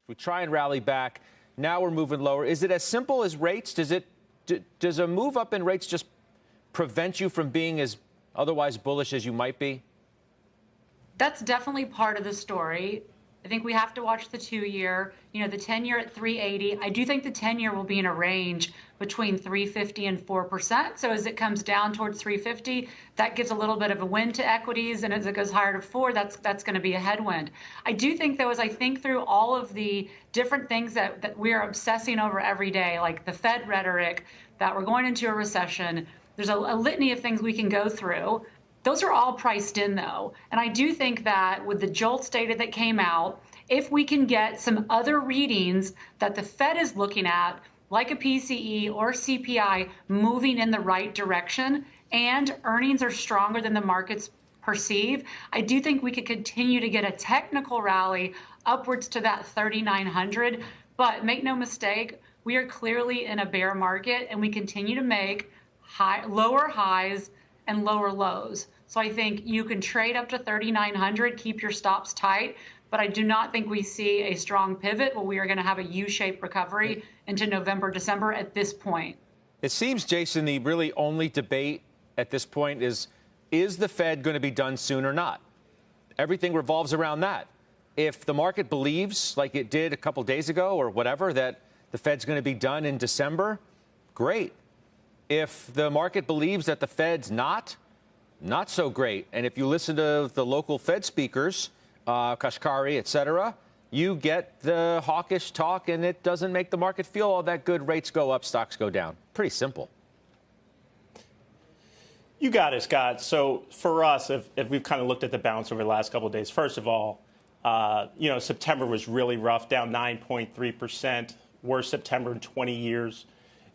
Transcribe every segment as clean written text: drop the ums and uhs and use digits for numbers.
We try and rally back. Now we're moving lower. Is it as simple as rates? Does a move up in rates just prevent you from being as otherwise bullish as you might be? That's definitely part of the story. I think we have to watch the 2-year, the 10-year at 380. I do think the 10-year will be in a range between 350 and 4%. So as it comes down towards 350, that gives a little bit of a win to equities. And as it goes higher to 4, that's going to be a headwind. I do think, though, as I think through all of the different things that we are obsessing over every day, like the Fed rhetoric, that we're going into a recession, there's a litany of things we can go through. Those are all priced in, though. And I do think that with the JOLTS data that came out, if we can get some other readings that the Fed is looking at, like a PCE or CPI, moving in the right direction, and earnings are stronger than the markets perceive, I do think we could continue to get a technical rally upwards to that 3,900. But make no mistake, we are clearly in a bear market, and we continue to make lower highs and lower lows. So I think you can trade up to 3,900, keep your stops tight, but I do not think we see a strong pivot where we are going to have a U-shaped recovery into November, December at this point. It seems, Jason, the really only debate at this point is the Fed going to be done soon or not? Everything revolves around that. If the market believes, like it did a couple days ago or whatever, that the Fed's going to be done in December, great. If the market believes that the Fed's not so great. And if you listen to the local Fed speakers, Kashkari, et cetera, you get the hawkish talk, and it doesn't make the market feel all that good. Rates go up, stocks go down. Pretty simple. You got it, Scott. So for us, if we've kind of looked at the bounce over the last couple of days, first of all, September was really rough, down 9.3%, worst September in 20 years.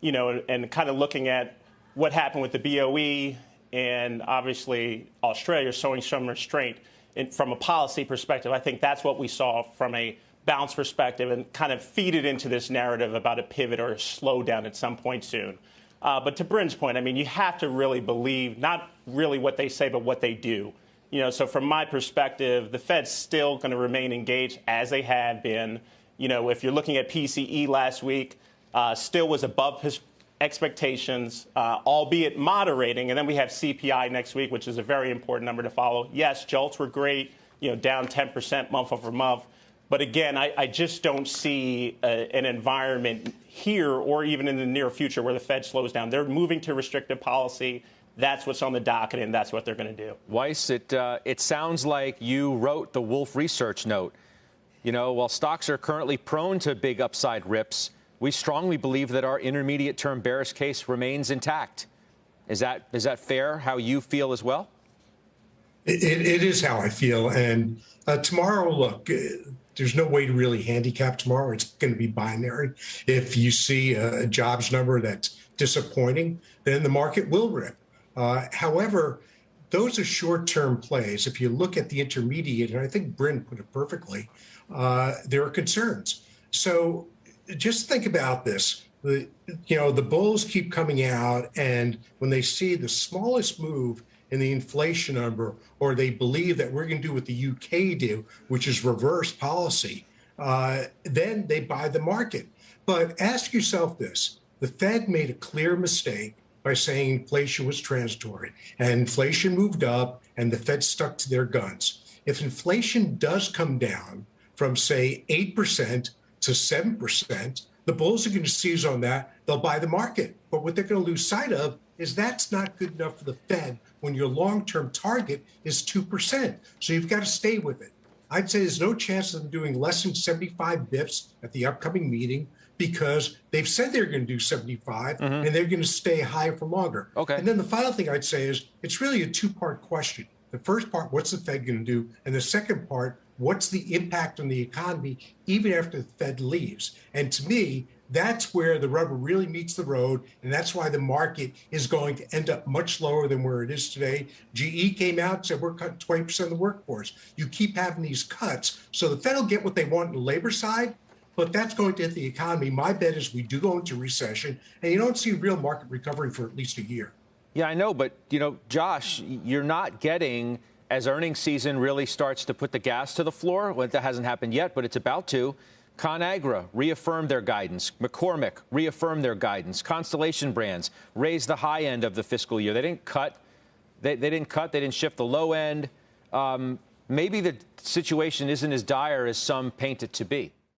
And kind of looking at what happened with the BOE, and obviously Australia showing some restraint from a policy perspective. I think that's what we saw from a bounce perspective, and kind of feed it into this narrative about a pivot or a slowdown at some point soon. But to Bryn's point, I mean, you have to really believe not really what they say, but what they do. So from my perspective, the Fed's still going to remain engaged as they have been. If you're looking at PCE last week, still was above his expectations, albeit moderating. And then we have CPI next week, which is a very important number to follow. Yes, JOLTS were great, down 10% month over month. But again, I just don't see an environment here or even in the near future where the Fed slows down. They're moving to restrictive policy. That's what's on the docket, and that's what they're going to do. Weiss, it sounds like you wrote the Wolf Research note. While stocks are currently prone to big upside rips, we strongly believe that our intermediate-term bearish case remains intact. Is that fair, how you feel as well? It is how I feel. And tomorrow, look, there's no way to really handicap tomorrow. It's going to be binary. If you see a jobs number that's disappointing, then the market will rip. However, those are short-term plays. If you look at the intermediate, and I think Bryn put it perfectly, there are concerns. So just think about this. The bulls keep coming out, and when they see the smallest move in the inflation number, or they believe that we're going to do what the UK do, which is reverse policy, then they buy the market. But ask yourself this. The Fed made a clear mistake by saying inflation was transitory, and inflation moved up, and the Fed stuck to their guns. If inflation does come down from, say, 8% to 7%, the bulls are going to seize on that. They'll buy the market. But what they're going to lose sight of is that's not good enough for the Fed when your long-term target is 2%. So you've got to stay with it. I'd say there's no chance of them doing less than 75 bips at the upcoming meeting, because they've said they're going to do 75, and they're going to stay high for longer. Okay. And then the final thing I'd say is it's really a two-part question. The first part, what's the Fed going to do? And the second part, what's the impact on the economy even after the Fed leaves? And to me, that's where the rubber really meets the road, and that's why the market is going to end up much lower than where it is today. GE came out and said we're cutting 20% of the workforce. You keep having these cuts, so the Fed will get what they want on the labor side, but that's going to hit the economy. My bet is we do go into recession, and you don't see real market recovery for at least a year. Yeah, I know. But, Josh, you're not getting, as earnings season really starts to put the gas to the floor, well, that hasn't happened yet, but it's about to. ConAgra reaffirmed their guidance. McCormick reaffirmed their guidance. Constellation Brands raised the high end of the fiscal year. They didn't cut. They didn't shift the low end. Maybe the situation isn't as dire as some paint it to be.